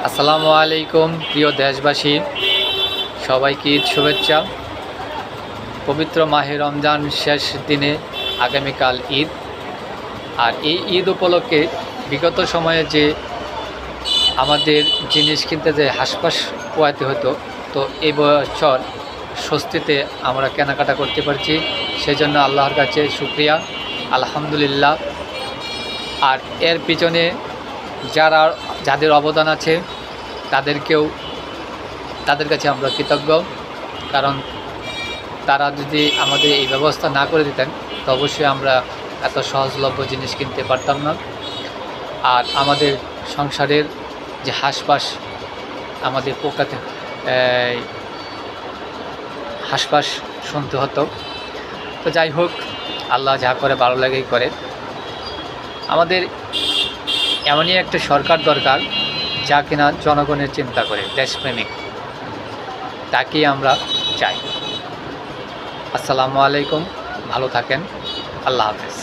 আসসালামু আলাইকুম প্রিয় দেশবাসী, সবাইকে ঈদ শুভেচ্ছা। পবিত্র মাহে রমজান শেষ দিনে আগামীকাল ঈদ। আর এই ঈদ উপলক্ষে বিগত সময়ে যে আমাদের জিনিস কিনতে যে হাসপাস পোয়াতে হতো, তো এই বছর স্বস্তিতে আমরা কেনাকাটা করতে পারছি, সেই জন্য আল্লাহর কাছে শুকরিয়া, আলহামদুলিল্লাহ। আর এর পিছনে যাদের অবদান আছে তাদের কাছে আমরা কৃতজ্ঞ, কারণ তারা যদি আমাদের এই ব্যবস্থা না করে দিতেন তো অবশ্যই আমরা এত সহজলভ্য জিনিস কিনতে পারতাম না। আর আমাদের সংসারের যে হাঁসফাঁস, আমাদের পোকাতে হাঁসফাঁস শুনতে হতো। তো যাই হোক, আল্লাহ যা করে ভালো লাগেই করে। আমাদের এমনই একটা সরকার দরকার যা কিনা জনগণের চিন্তা করে, দেশপ্রেমিক, তাকেই আমরা চাই। আসসালামু আলাইকুম, ভালো থাকেন, আল্লাহ হাফেজ।